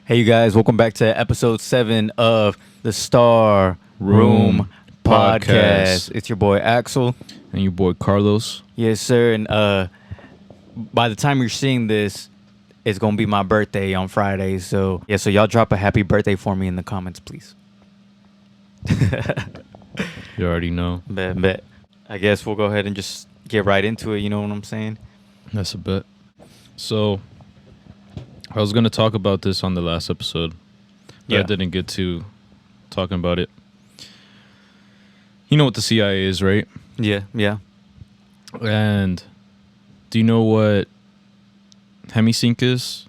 Hey, you guys, welcome back to episode 7 of the Star Room podcast. It's your boy Axel. And your boy Carlos. Yes, sir. And by the time you're seeing this, it's going to be my birthday on Friday. So y'all drop a happy birthday for me in the comments, please. You already know. Bet. I guess we'll go ahead and just get right into it. You know what I'm saying? That's a bet. So, I was going to talk about this on the last episode, but I didn't get to talking about it. You know what the CIA is, right? Yeah. And do you know what Hemisync is?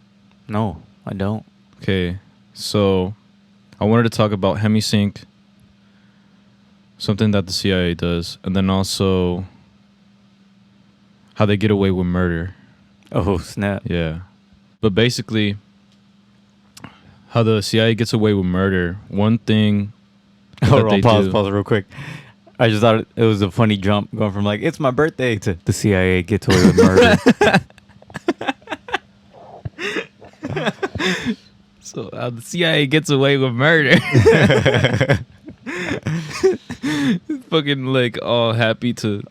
No, I don't. Okay, so I wanted to talk about Hemisync, something that the CIA does, and then also how they get away with murder. Oh, snap. Yeah. But basically, how the CIA gets away with murder, one thing Hold on, pause real quick. I just thought it was a funny jump going from like, it's my birthday to the CIA gets away with murder. So how the CIA gets away with murder. Fucking like all happy to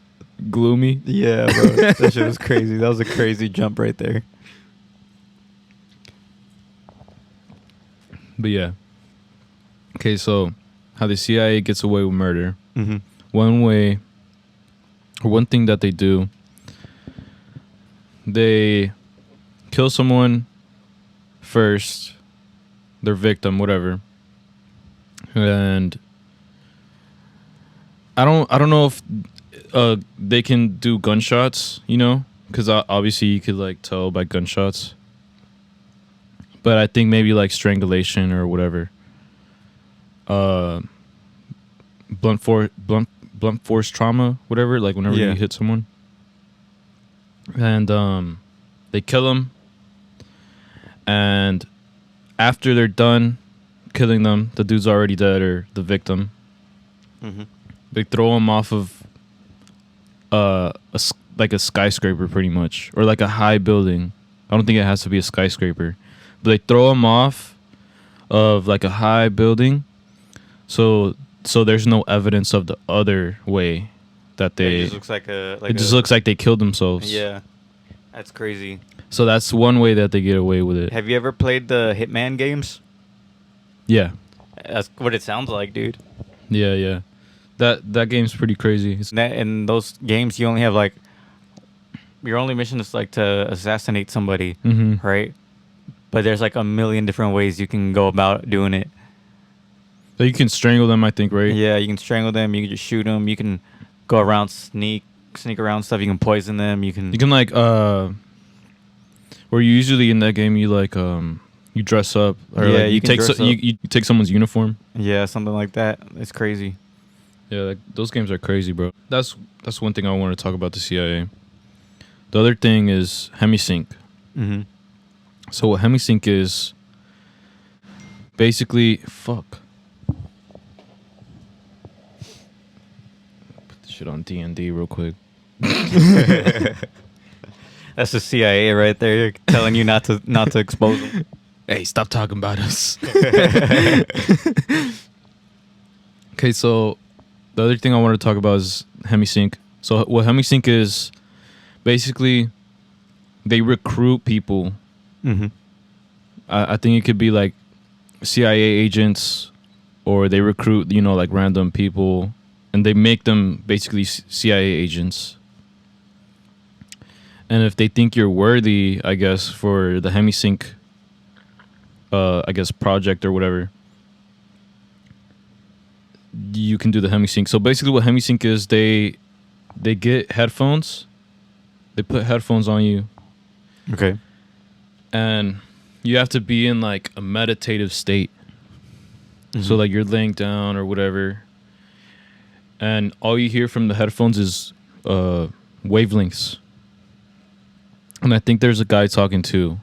gloomy. Yeah, bro. That shit was crazy. That was a crazy jump right there. But yeah. Okay, so how the CIA gets away with murder. Mm-hmm. One way, or one thing that they do, they kill someone first, their victim, whatever. And I don't know if they can do gunshots, you know, because obviously you could like tell by gunshots. But I think maybe like strangulation or whatever. Blunt force trauma, whatever. Like whenever you hit someone, and they kill them. And after they're done killing them, the dude's already dead or the victim. Mm-hmm. They throw him off of like a skyscraper, pretty much, or like a high building. I don't think it has to be a skyscraper. But they throw him off of like a high building, so there's no evidence of the other way that they. It just looks like it just looks like they killed themselves. Yeah, that's crazy. So that's one way that they get away with it. Have you ever played the Hitman games? Yeah. That's what it sounds like, dude. Yeah. That game's pretty crazy. In those games, you only have like your only mission is like to assassinate somebody, right? But there's like a million different ways you can go about doing it. So you can strangle them, I think, right? Yeah, you can strangle them. You can just shoot them. You can go around, sneak around stuff. You can poison them. You can like or usually in that game you like you dress up or like you take someone's uniform. Yeah, something like that. It's crazy. Yeah, like, those games are crazy, bro. That's one thing I want to talk about the CIA. The other thing is Hemisync. Mm-hmm. So what Hemisync is, basically, Put the shit on D&D real quick. That's the CIA right there. You're telling you not to expose them. Hey, stop talking about us. Okay, so the other thing I want to talk about is Hemisync. So what Hemisync is, basically, they recruit people. Mm-hmm. I think it could be like CIA agents, or they recruit, like random people, and they make them basically CIA agents. And if they think you're worthy, I guess, for the Hemisync, I guess, project or whatever, you can do the Hemisync. So basically what Hemisync is, they get headphones. They put headphones on you. Okay. And you have to be in like a meditative state. Mm-hmm. So like you're laying down or whatever. And all you hear from the headphones is wavelengths. And I think there's a guy talking too.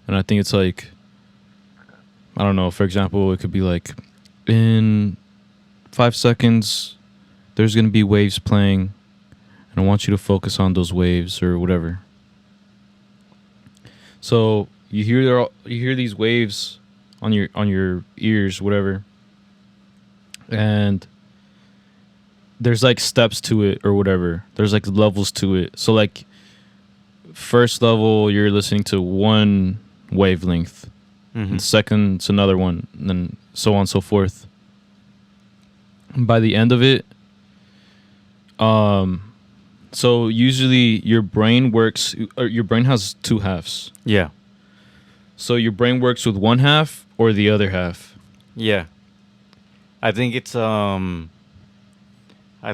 And I think it's like, I don't know, for example, it could be like, in 5 seconds, there's going to be waves playing. And I want you to focus on those waves or whatever. So you hear these waves on your ears, whatever. And there's like steps to it or whatever. There's like levels to it. So like first level, you're listening to one wavelength. And second's another one, and then so on and so forth. And by the end of it, so usually your brain works, or your brain has two halves. Yeah. So your brain works with one half or the other half. Yeah. I think it's I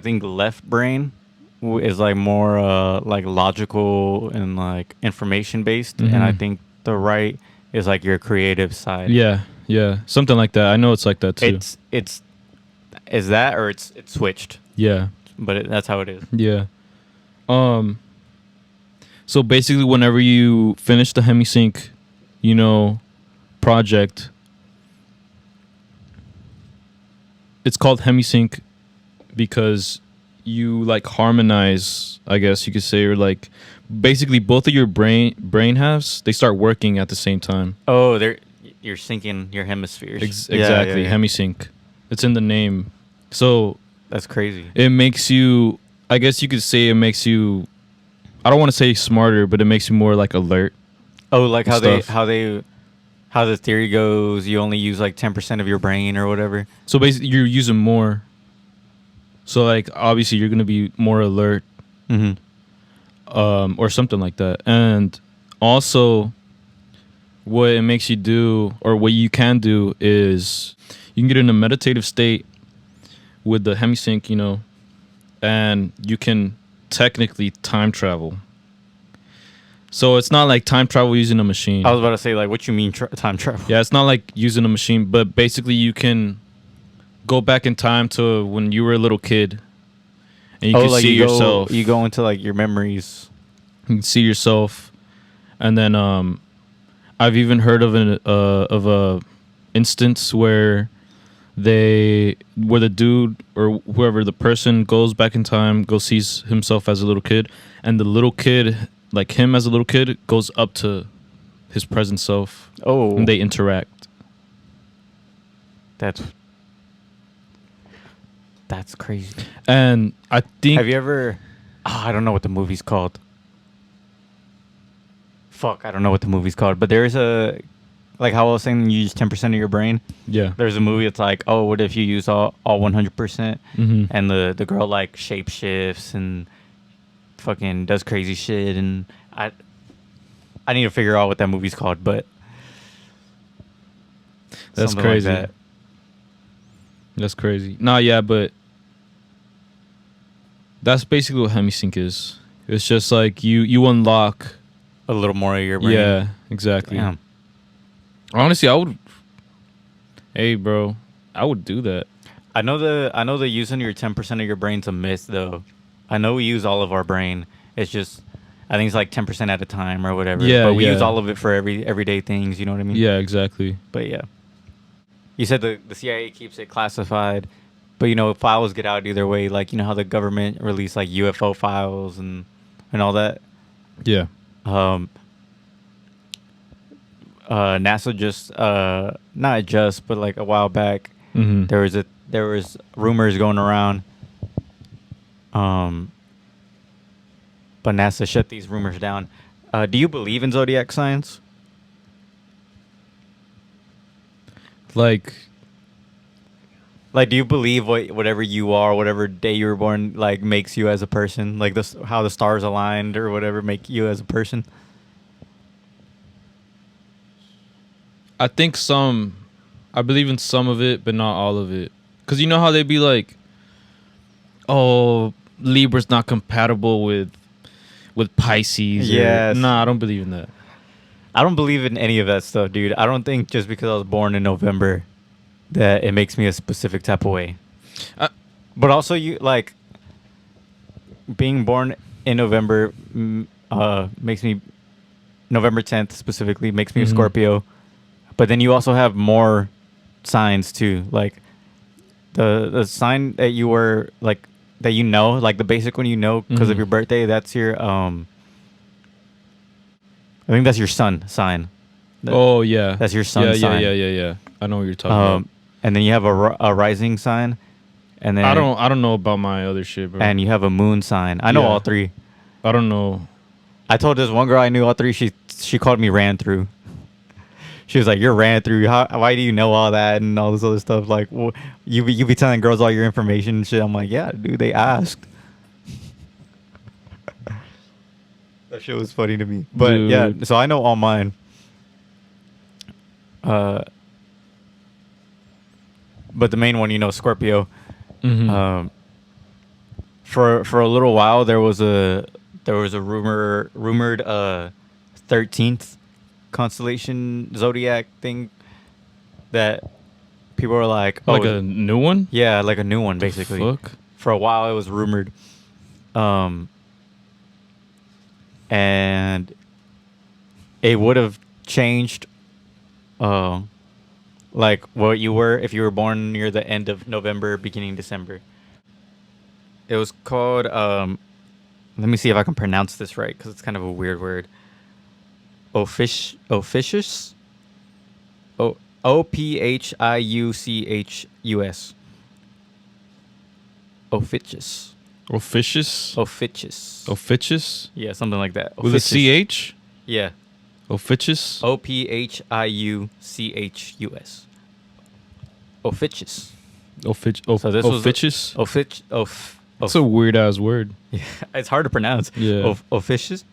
think left brain is like more like logical and like information based, and I think the right is like your creative side. Yeah, something like that. I know it's like that too. It's is that, or it's switched. Yeah, but that's how it is. Yeah. So basically, whenever you finish the Hemisync, project, it's called Hemisync because you like harmonize, I guess you could say, or like basically both of your brain halves, they start working at the same time. Oh, you're syncing your hemispheres. Exactly, yeah. Hemisync. It's in the name. So that's crazy. It makes you, I guess you could say, it makes you, I don't want to say smarter, but it makes you more like alert. Oh, like how the theory goes, you only use like 10% of your brain or whatever. So basically, you're using more. So like obviously you're gonna be more alert, or something like that. And also, what it makes you do, or what you can do, is you can get in a meditative state with the Hemisync, and you can technically time travel. So it's not like time travel using a machine. I was about to say, like, what you mean time travel? Yeah, it's not like using a machine, but basically you can go back in time to when you were a little kid, and you can like see yourself. You go into like your memories. You can see yourself, and then I've even heard of a instance where the dude or whoever, the person, goes back in time, sees himself as a little kid, and the little kid, like him as a little kid, goes up to his present self. Oh, and they interact. That's crazy. And I think, have you ever? I don't know what the movie's called. I don't know what the movie's called. But there's a, like how I was saying, you use 10% of your brain. Yeah. There's a movie. It's like, oh, what if you use all 100%? And the girl like shape shifts and fucking does crazy shit. And I need to figure out what that movie's called. But that's crazy. Like that. That's crazy. Nah, yeah, but that's basically what Hemisync is. It's just like you unlock a little more of your brain. Yeah, exactly. Damn. Honestly, I would do that. I know the using your 10% of your brain's a myth, though. I know we use all of our brain. It's just, I think it's like 10% at a time or whatever. Yeah, but we use all of it for everyday things. You know what I mean? Yeah, exactly. But yeah, you said the CIA keeps it classified, but files get out either way. Like how the government release like UFO files and all that. Yeah. NASA just not just, but like a while back, there was rumors going around. But NASA shut these rumors down. Do you believe in zodiac signs? Like, do you believe whatever you are, whatever day you were born, like makes you as a person? Like how the stars aligned or whatever make you as a person? I think I believe in some of it, but not all of it. Because you know how they be like, oh, Libra's not compatible with Pisces. Yes. Nah, I don't believe in that. I don't believe in any of that stuff, dude. I don't think just because I was born in November that it makes me a specific type of way. But also, you like being born in November makes me, November 10th specifically, makes me a Scorpio. But then you also have more signs too, like the sign that you were like that like the basic one because of your birthday. That's your I think that's your sun sign. Oh yeah, That's your sun yeah, sign. Yeah. I know what you're talking about. And then you have a rising sign, and then I don't know about my other shit, bro. and you have a moon sign. I know Yeah. all three. I don't know. I told this one girl I knew all three. She called me ran through. She was like, "You're ran through. Why do you know all that and all this other stuff? Like, you be telling girls all your information and shit." I'm like, "Yeah, dude. They asked." That shit was funny to me. But Dude. yeah, so I know all mine. But the main one, Scorpio. Mhm. For a little while there was a rumored 13th constellation zodiac thing that people were like, oh, Like a new one? yeah, like a new one basically. Fuck. For a while it was rumored, and it would have changed, like what you were if you were born near the end of November, beginning December. It was called, let me see if I can pronounce this right because it's kind of a weird word. Ophiuchus? Ophiuchus. Ophiuchus. Officious? Ophiuchus. Officious? Yeah, something like that. With a Ophiuchus. CH? Yeah. Officious? Ophiuchus. Ophiuchus. So this was Officious? It's That's a weird ass word. yeah, it's hard to pronounce. Yeah. Officious.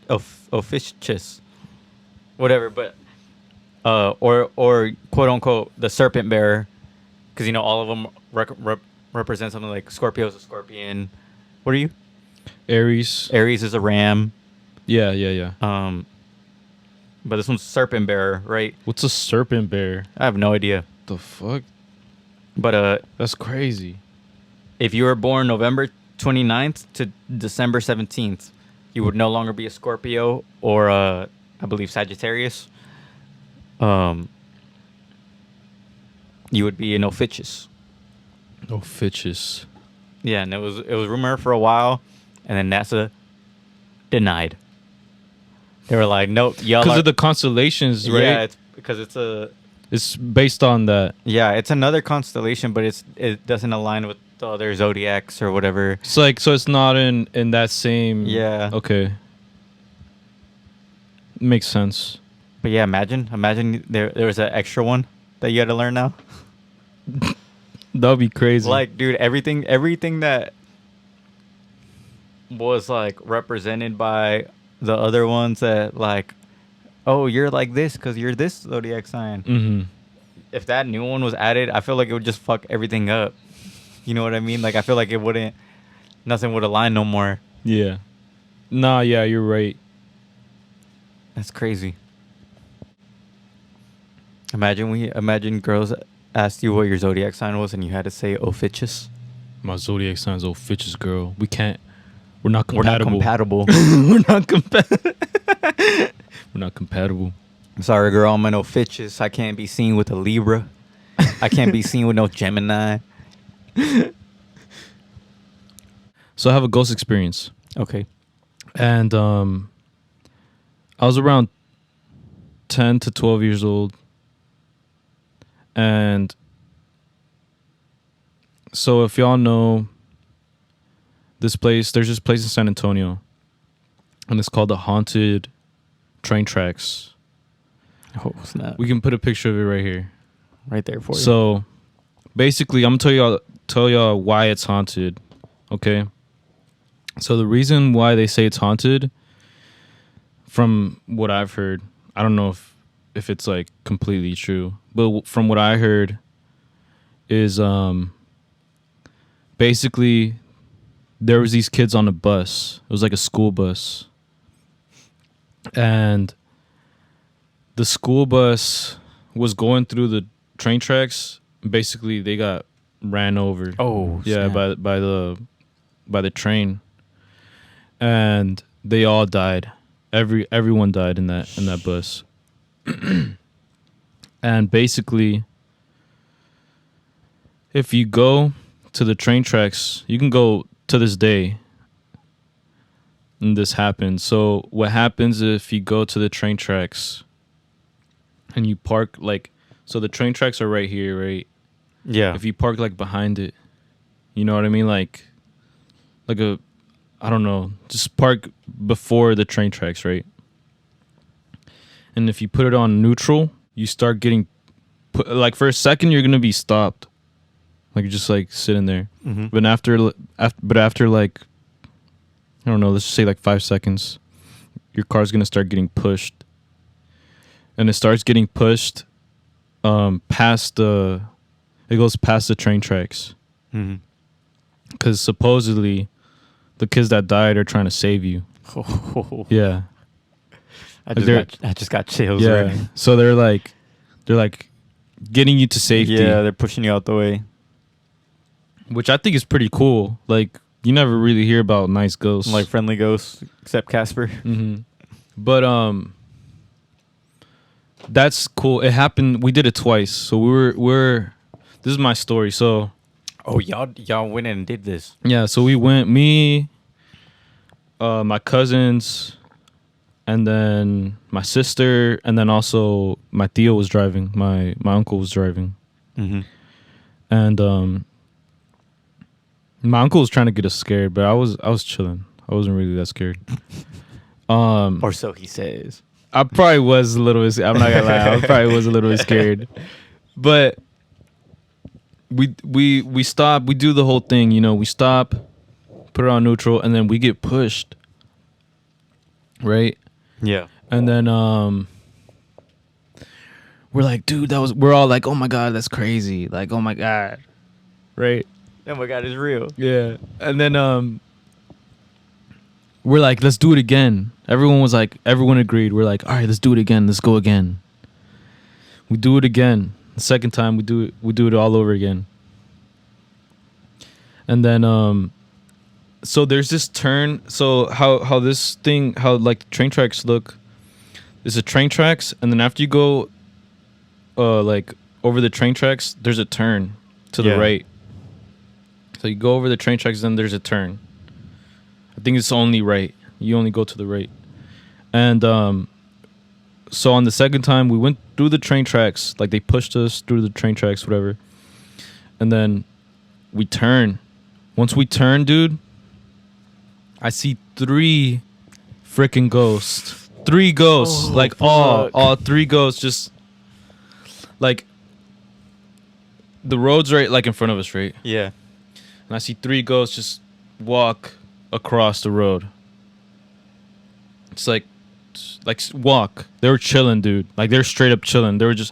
Whatever, but or quote unquote the serpent bearer, because all of them represent something. Like Scorpio's a scorpion. What are you? Aries. Aries is a ram. Yeah. But this one's serpent bearer, right? What's a serpent bear? I have no idea. The fuck? But That's crazy. if you were born November 29th to December 17th, you would no longer be a Scorpio or I believe Sagittarius. You would be an Ophiuchus. Officious. Yeah, and it was rumored for a while, and then NASA denied. They were like, "Nope, y'all." Because of the constellations, right? Yeah, it's because It's based on that. yeah, it's another constellation, but it doesn't align with the other zodiacs or whatever. So it's not in that same. Yeah. Okay. Makes sense. But yeah, imagine there was an extra one that you had to learn now. That'd be crazy. Like, dude, everything that was like represented by the other ones that like, oh, you're like this because you're this zodiac sign. Mm-hmm. If that new one was added, I feel like it would just fuck everything up. You know what I mean? Like, I feel like nothing would align no more. Yeah. Nah, yeah, you're right. That's crazy. Imagine girls asked you what your zodiac sign was and you had to say Ophiuchus. My zodiac sign's Ophiuchus, girl. We're not We're not compatible. compatible. We're not compatible. We're not compatible. I'm sorry, girl. I'm an Ophiuchus. I can't be seen with a Libra. I can't be seen with no Gemini. So I have a ghost experience. Okay. And I was around 10 to 12 years old. And so if y'all know this place, there's this place in San Antonio. And it's called the Haunted Train Tracks. Oh, snap. We can put a picture of it right here. Right there for you. So basically, I'm gonna tell y'all why it's haunted. Okay. So the reason why they say it's haunted, from what I've heard, I don't know if it's like completely true, but from what I heard is basically there was these kids on a bus. It was like a school bus. And the school bus was going through the train tracks. Basically, they got ran over. Oh, yeah, snap. by the train, and they all died. Everyone died in that bus. And basically, if you go to the train tracks, you can go to this day. And this happens. So what happens if you go to the train tracks? and you park like, so the train tracks are right here, right? Yeah. If you park like behind it, you know what I mean? Like a, I don't know, just park before the train tracks, right? And if you put it on neutral, you start getting put, like for a second you're gonna be stopped, like you're just like sitting there. Mm-hmm. But after like, I don't know, let's just say like 5 seconds, your car's gonna start getting pushed, and it starts getting pushed past the, it goes past the train tracks, Mm-hmm. because supposedly the kids that died are trying to save you. Yeah. I Like just got chills. Yeah. Right? So they're like getting you to safety. Yeah, they're pushing you out the way. Which I think is pretty cool. Like, you never really hear about nice ghosts. Like friendly ghosts, except Casper. Mm-hmm. But that's cool. It happened. We did it twice. So we're. This is my story. So Oh, y'all went and did this. yeah. So we went. Me, my cousins, and then my sister, and then also my tío was driving. My uncle was driving, Mm-hmm. and my uncle was trying to get us scared, but I was chilling. I wasn't really that scared. Or so he says. I probably was a little. I'm not gonna lie. I probably was a little scared, but we stop. We do the whole thing. You know, we stop, put it on neutral, and then we get pushed. Right, Yeah. and then we're like, dude, we're all like, oh my god, that's crazy. Like, oh my god, right? Oh my god, it's real. Yeah, and then we're like, let's do it again. Everyone agreed. We're like, all right, let's do it again. Let's go again. We do it again. The second time we do it all over again. And then so there's this turn. So how like the train tracks look, is a train tracks, and then after you go like over the train tracks, there's a turn to the right. So you go over the train tracks, then there's a turn. I think it's only right. You only go to the right. And so on the second time, we went through the train tracks. Like, they pushed us through the train tracks, whatever. And then we turn. Once we turn, dude, I see 3 freaking ghosts. 3 ghosts. Oh, like, fuck. all 3 ghosts just... Like, the road's right, like, in front of us, right? Yeah. And I see 3 ghosts just walk across the road. It's like walk. They were chilling, dude. Like, they were straight up chilling. They were just...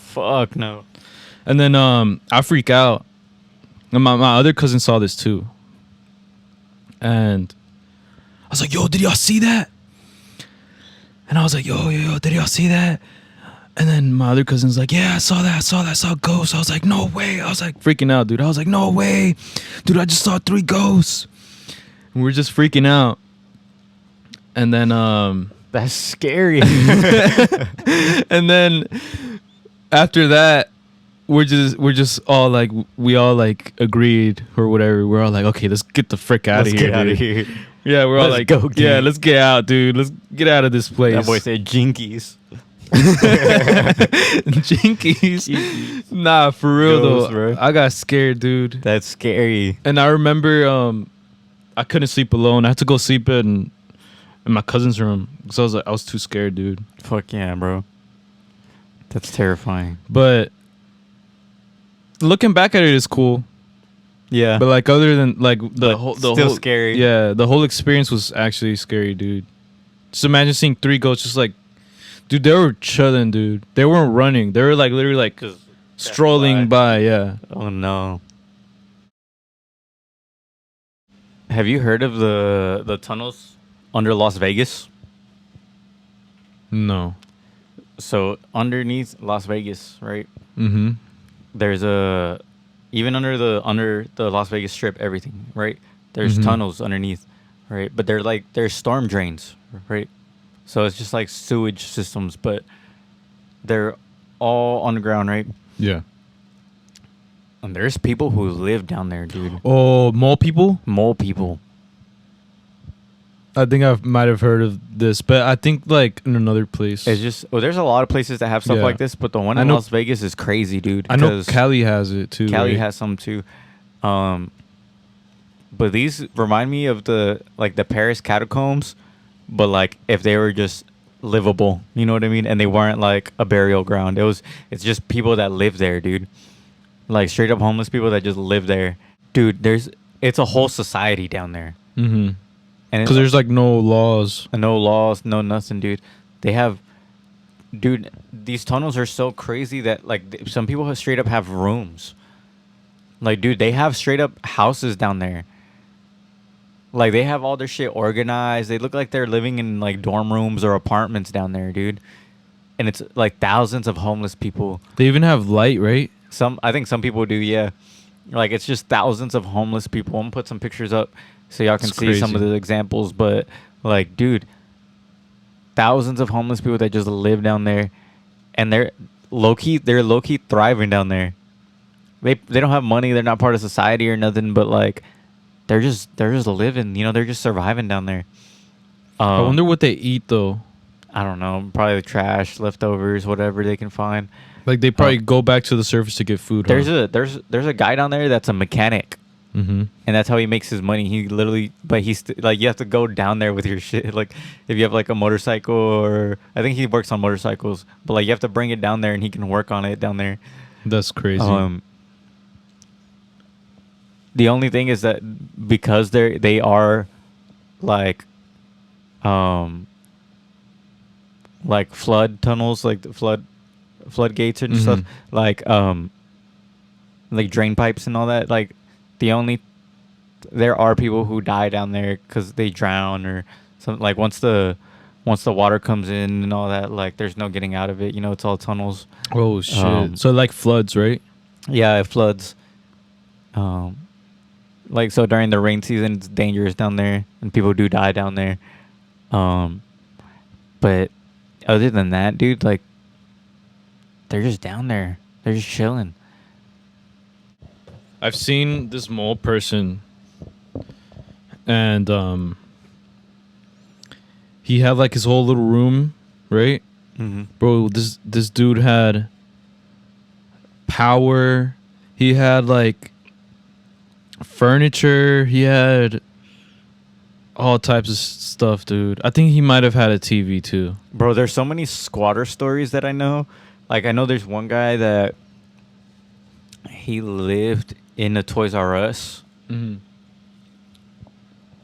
Fuck no. And then I freak out. And my other cousin saw this too. And I was like, yo, did y'all see that? And I was like, yo, did y'all see that? And then my other cousin's like, yeah, I saw ghosts. I was like, no way. I was like freaking out, dude. I was like, no way. Dude, I just saw 3 ghosts. And we're just freaking out. And then That's scary. and then after that, we're just all like, we all like agreed or whatever. We're all like, okay, let's get the frick out of here. Get out of here. Yeah, we're all Let's like, go, dude. yeah, let's get out, dude. Let's get out of this place. That boy said jinkies. Jinkies. Nah, for real Ghosts, though. bro. I got scared, dude. That's scary. And I remember I couldn't sleep alone. I had to go sleep in my cousin's room because I was too scared, dude. Fuck yeah, bro. That's terrifying. But looking back at it is cool. Yeah. But like, other than like the still whole scary. Yeah, the whole experience was actually scary, dude. Just imagine seeing 3 ghosts just like, dude, they were chilling, dude. They weren't running. They were like literally like strolling by, yeah. Oh no. Have you heard of the tunnels under Las Vegas? No. So underneath Las Vegas, right? Mm-hmm. There's even under the Las Vegas Strip, everything, right? There's Mhm. tunnels underneath, right? But they're storm drains, right? So it's just like sewage systems, but they're all underground, right? Yeah. And there's people who live down there, dude. Oh, mole people? Mole people. I think I might have heard of this, but I think like in another place. It's just there's a lot of places that have stuff Yeah. like this, but the one I in know- Las Vegas is crazy, dude. I know 'cause Cali has it too. Cali right? has some too. But these remind me of the Paris catacombs, but like if they were just livable, you know what I mean? And they weren't like a burial ground. It's just people that live there, dude. Like straight up homeless people that just live there. Dude, it's a whole society down there. Mm-hmm. And Because there's like no laws. no laws, no nothing, dude. They have, dude, these tunnels are so crazy that like some people straight up have rooms. Like, dude, they have straight up houses down there. Like, they have all their shit organized. They look like they're living in like dorm rooms or apartments down there, dude. And it's like thousands of homeless people. They even have light, right? I think some people do, yeah. Like, it's just thousands of homeless people. I'm gonna put some pictures up so y'all can It's see some of crazy. the examples. But like, dude, thousands of homeless people that just live down there, and they're low key thriving down there. They don't have money. They're not part of society or nothing. But like, they're just living. You know, they're just surviving down there. I wonder what they eat though. I don't know. Probably trash, leftovers, whatever they can find. Like they probably go back to the surface to get food. There's a guy down there that's a mechanic. Mm-hmm. And that's how he makes his money. He literally, but he's like, you have to go down there with your shit. Like, if you have like a motorcycle, or I think he works on motorcycles, but like you have to bring it down there, and he can work on it down there. That's crazy. The only thing is that because they are like flood tunnels, like the floodgates and stuff, like drain pipes and all that. Like, there are people who die down there because they drown or something. Like once the water comes in and all that, like there's no getting out of it. You know, it's all tunnels. Oh shit! So like floods, right? Yeah, it floods. Like, so during the rain season, it's dangerous down there, and people do die down there. But other than that, dude, like, they're just down there. They're just chilling. I've seen this mole person, and he had like his whole little room, right? Mm-hmm. Bro, this dude had power. He had like furniture. He had all types of stuff, dude. I think he might have had a TV too. Bro, there's so many squatter stories that I know. Like, I know there's one guy that he lived in a Toys R Us. Mm-hmm.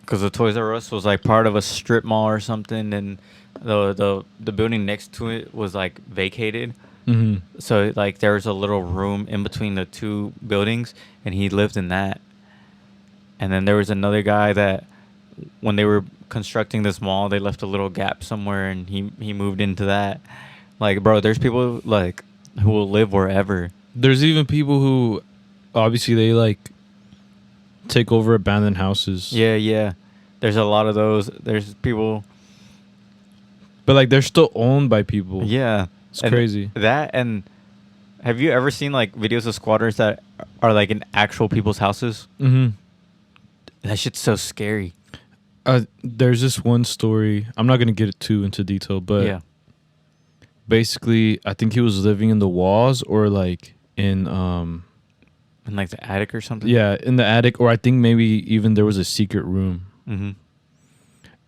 Because the Toys R Us was like part of a strip mall or something, and the building next to it was like vacated. Mm-hmm. So like there was a little room in between the two buildings, and he lived in that. And then there was another guy that when they were constructing this mall, they left a little gap somewhere, and he moved into that. Like, bro, there's people like who will live wherever. There's even people who obviously they like take over abandoned houses. Yeah. There's a lot of those. There's people. But like they're still owned by people. Yeah. It's crazy. And have you ever seen like videos of squatters that are like in actual people's houses? Mm-hmm. That shit's so scary. There's this one story. I'm not gonna get it too into detail, but yeah. Basically, I think he was living in the walls or like in like the attic or something. Yeah, in the attic, or I think maybe even there was a secret room. Mm-hmm.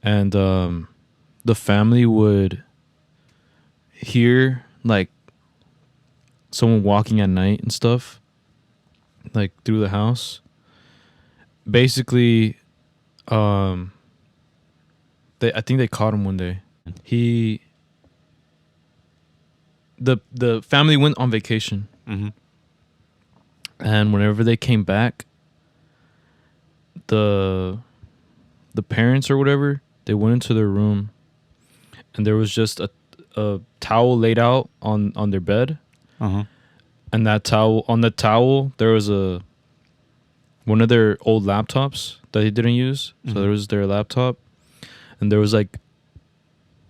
And the family would hear like someone walking at night and stuff, like through the house. Basically, I think they caught him one day. The family went on vacation. Mm-hmm. And whenever they came back, the parents or whatever, they went into their room, and there was just a towel laid out on their bed. Uh-huh. And on the towel there was one of their old laptops that they didn't use. Mm-hmm. So there was their laptop, and there was like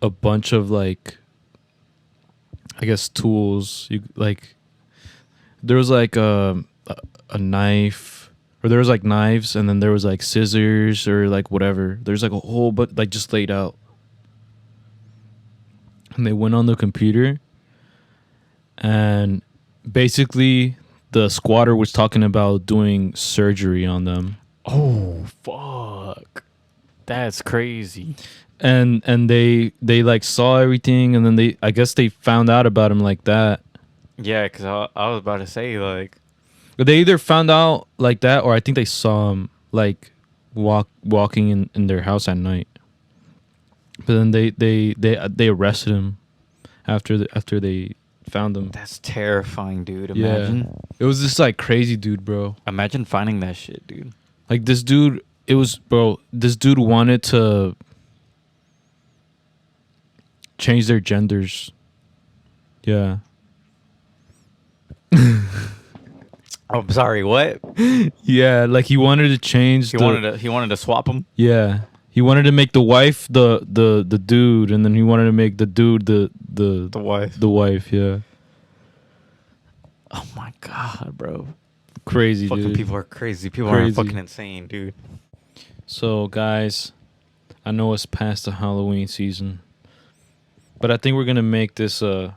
a bunch of like, I guess, tools. There was like a knife or there was like knives, and then there was like scissors or like whatever. There's like a whole but like just laid out. And they went on the computer, and basically the squatter was talking about doing surgery on them. Oh fuck, that's crazy. And they like saw everything, and then I guess they found out about him like that. Yeah, because I was about to say, like, They either found out like that, or I think they saw him like walking in their house at night. But then they arrested him after they found him. that's terrifying, dude. Imagine. Yeah, it was just like crazy, dude, bro. Imagine finding that shit, dude. Like this dude, this dude wanted to change their genders. Yeah. Oh, I'm sorry. What? Yeah, like he wanted to change. He wanted to swap them. Yeah, he wanted to make the wife the dude, and then he wanted to make the dude the wife. The wife, yeah. Oh my god, bro. Crazy, Fucking dude. people are crazy. People Crazy. are fucking insane, dude. So, guys, I know it's past the Halloween season, but I think we're gonna make this a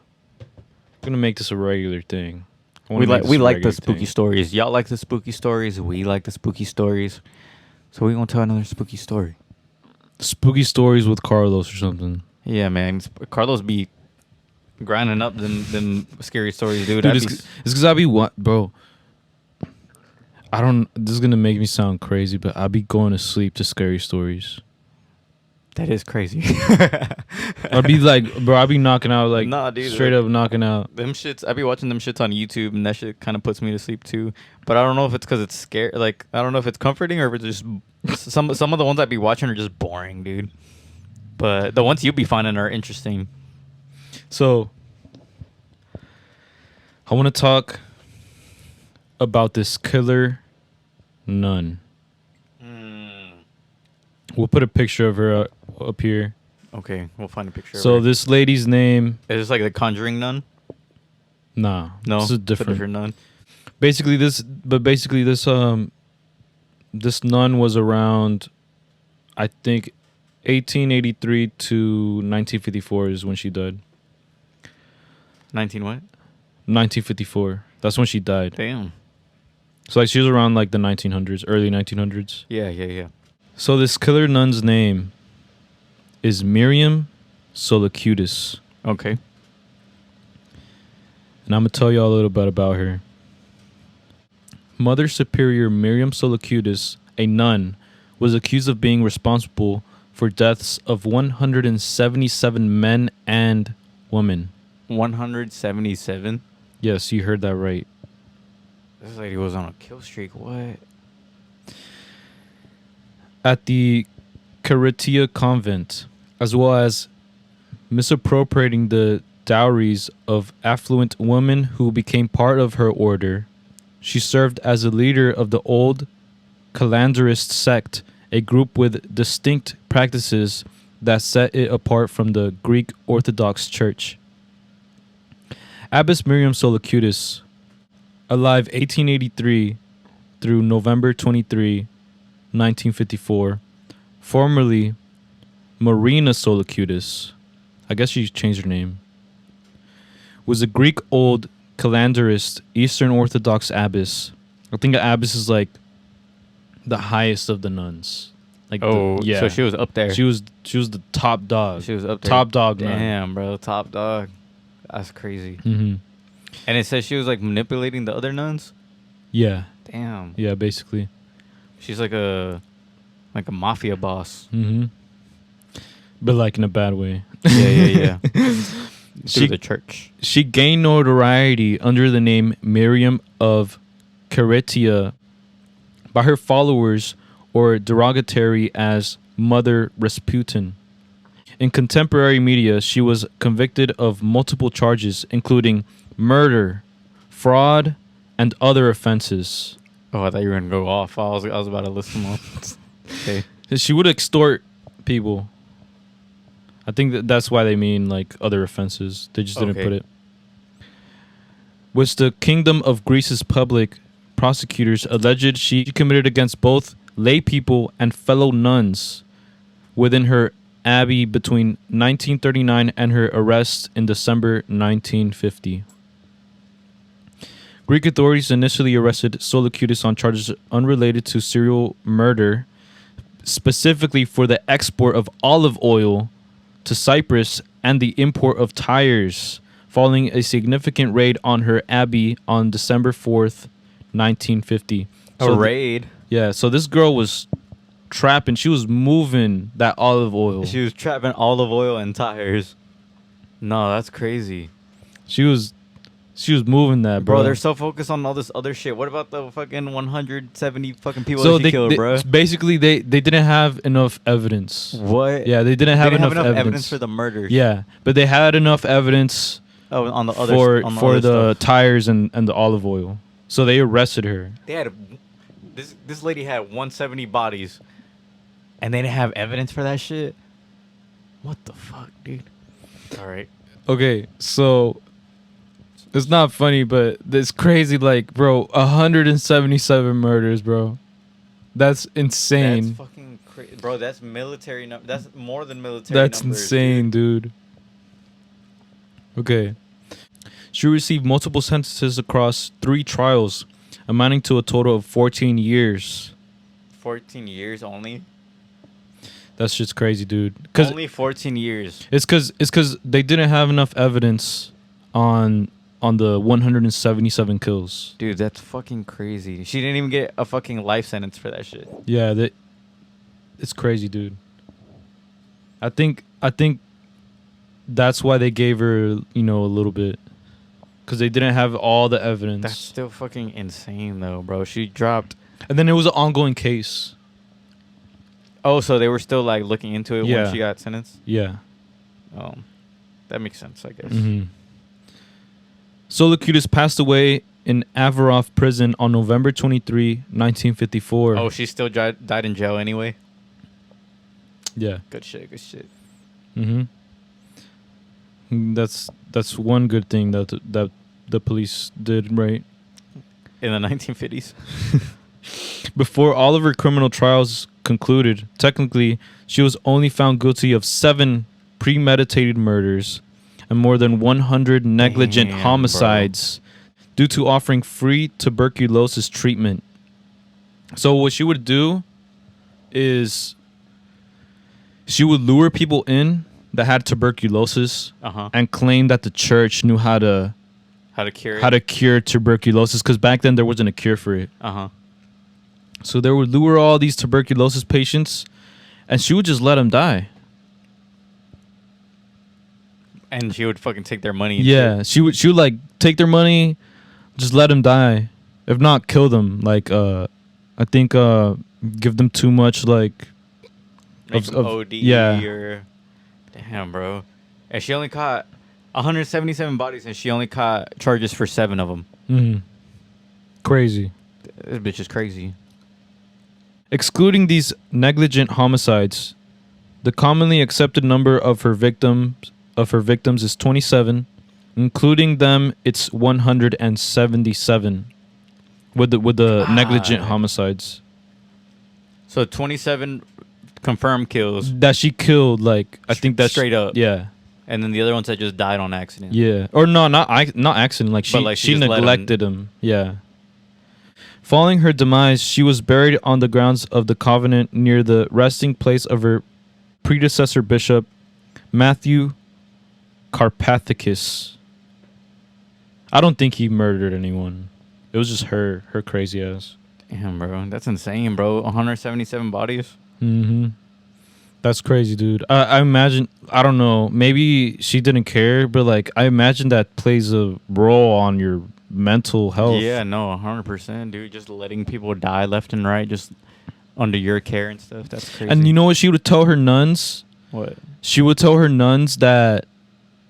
regular thing. We like the spooky stories. Y'all like the spooky stories. We like the spooky stories. So we gonna tell another spooky story. Spooky stories with Carlos or something. Yeah, man. Carlos be grinding up them scary stories, dude. Dude, it's because I be what, bro. I don't. This is gonna make me sound crazy, but I be going to sleep to scary stories. That is crazy. I'd be like, bro, I'd be knocking out like, nah, dude, straight like, up knocking out. them shits. I be watching them shits on YouTube, and that shit kind of puts me to sleep too. But I don't know if it's because it's scary. Like, I don't know if it's comforting or if it's just some of the ones I be watching are just boring, dude. But the ones you be finding are interesting. So, I want to talk about this killer nun. We'll put a picture of her up here. Okay, we'll find a picture. So of her. this lady's name, Is this like the Conjuring nun? nah, No, this is it's a different. nun. Basically, this nun was around, I think, 1883 to 1954 is when she died. 19 what? 1954. That's when she died. Damn. So like she was around like the 1900s, early 1900s. Yeah. So this killer nun's name is Miriam Solocutis. Okay. And I'm going to tell you all a little bit about her. Mother Superior Miriam Solocutis, a nun, was accused of being responsible for deaths of 177 men and women. 177? Yes, you heard that right. This lady was on a kill streak. What? At the Caritia convent, as well as misappropriating the dowries of affluent women who became part of her order. She served as a leader of the old Calandarist sect, a group with distinct practices that set it apart from the Greek Orthodox Church. Abbess Miriam Solocutis, alive 1883 through November 23, 1954, formerly Marina Solocutis, I guess she changed her name, was a Greek old Calandarist Eastern Orthodox abbess. I think an abbess is like the highest of the nuns. Like yeah. So she was up there. She was the top dog. She was up there. Top dog nun. Damn, bro. Top dog. That's crazy. Mm-hmm. And it says she was like manipulating the other nuns? Yeah. Damn. Yeah, basically. She's like a mafia boss. Mm-hmm. But like in a bad way. Yeah. Through the church. She gained notoriety under the name Miriam of Caritia by her followers, or derogatory as Mother Rasputin. In contemporary media, she was convicted of multiple charges, including murder, fraud, and other offenses. Oh, I thought you were gonna go off. I was about to list them off. Okay. She would extort people. I think that's why they mean like other offenses. They just didn't Okay. put it. Which the kingdom of Greece's public prosecutors alleged she committed against both lay people and fellow nuns within her abbey between 1939 and her arrest in December 1950. Greek authorities initially arrested Solocutis on charges unrelated to serial murder, specifically for the export of olive oil to Cyprus and the import of tires, following a significant raid on her abbey on December 4th, 1950. A raid? Yeah, so this girl was trapping. She was moving that olive oil. She was trapping olive oil and tires. No, that's crazy. She was moving that, bro. Bro, they're so focused on all this other shit. What about the fucking 170 fucking people so that she killed, bro? Basically, they didn't have enough evidence. What? Yeah, they didn't have enough evidence for the murders. Yeah, but they had enough evidence on the other for the tires and the olive oil. So they arrested her. They had this lady had 170 bodies, and they didn't have evidence for that shit. What the fuck, dude? All right. Okay, so it's not funny, but it's crazy. Like, bro, 177 murders, bro. That's insane. That's fucking crazy, bro. That's military. That's more than military. That's numbers, insane, dude. Okay. She received multiple sentences across 3 trials, amounting to a total of 14 years. 14 years only? That's just crazy, dude. Only 14 years. It's because they didn't have enough evidence on the 177 kills. Dude, that's fucking crazy. She didn't even get a fucking life sentence for that shit. Yeah, it's crazy, dude. I think that's why they gave her, a little bit. Because they didn't have all the evidence. That's still fucking insane, though, bro. She dropped. And then it was an ongoing case. Oh, so they were still, like, looking into it when she got sentenced? Yeah. Oh, that makes sense, I guess. Mm-hmm. Solocutis passed away in Avarov prison on November 23, 1954. Oh, she still died in jail anyway? Yeah. Good shit, good shit. Mm-hmm. That's one good thing that the police did right. In the 1950s? Before all of her criminal trials concluded, technically, she was only found guilty of 7 premeditated murders and more than 100 negligent homicides due to offering free tuberculosis treatment. So what she would do is she would lure people in that had tuberculosis and claim that the church knew how to cure tuberculosis, because back then there wasn't a cure for it. So they would lure all these tuberculosis patients, and she would just let them die. And she would fucking take their money. Yeah, she would like take their money, just let them die, if not kill them. Like I think give them too much like of OD. Yeah. Or, damn, bro. And she only caught 177 bodies, and she only caught charges for 7 of them. Mm-hmm. Crazy. This bitch is crazy. Excluding these negligent homicides, the commonly accepted number of her victims is 27. Including them, it's 177 with the negligent homicides. So 27 confirmed kills that she killed. Like I think that's straight up. Yeah. And then the other ones that just died on accident. Yeah. Or no, not accident. Like she neglected him. Yeah. Following her demise, she was buried on the grounds of the convent near the resting place of her predecessor bishop, Matthew Carpathicus. I don't think he murdered anyone. It was just her crazy ass. Damn, bro. That's insane, bro. 177 bodies. Mm-hmm. That's crazy, dude. I imagine, I don't know, maybe she didn't care, but like I imagine that plays a role on your mental health. Yeah, no, 100%, dude. Just letting people die left and right, just under your care and stuff. That's crazy. And you know what she would tell her nuns? What? She would tell her nuns that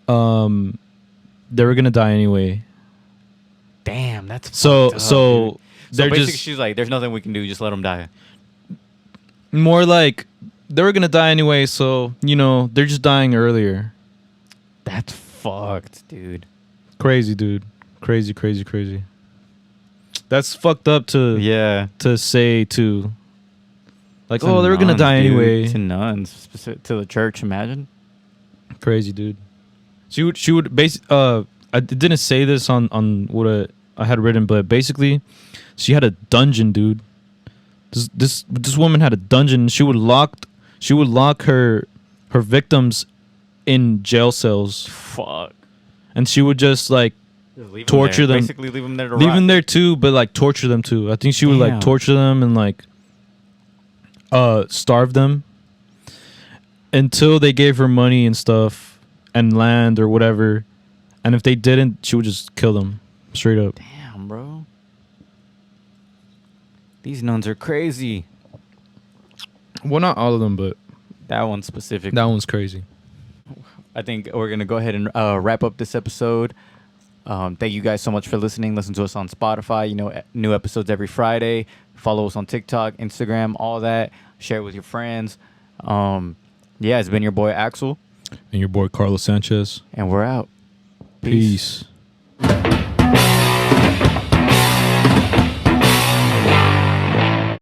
they were gonna die anyway. Damn, that's so fucked up, so dude. they're basically just she's like, there's nothing we can do, just let them die. More like they were gonna die anyway, so they're just dying earlier. That's fucked, dude. Crazy, dude. Crazy. That's fucked up to say to. Like, To oh, they were gonna nuns, die dude. anyway. To nuns, specific to the church. Imagine. Crazy, dude. She would I didn't say this on what I had written, but basically, she had a dungeon, dude. This woman had a dungeon. She would lock her victims in jail cells. Fuck. And she would just like torture them. Basically, leave them there to Leave rot. them there too, but like torture them too. I think she would like Damn. torture them and like starve them until they gave her money and stuff and land or whatever. And if they didn't, she would just kill them straight up. Damn, bro. These nuns are crazy. Well, not all of them, but That one specific. that one's crazy. I think we're going to go ahead and wrap up this episode. Thank you guys so much for listening. Listen to us on Spotify. You know, new episodes every Friday. Follow us on TikTok, Instagram, all that. Share it with your friends. It's been your boy Axel. And your boy Carlos Sanchez. And we're out. Peace.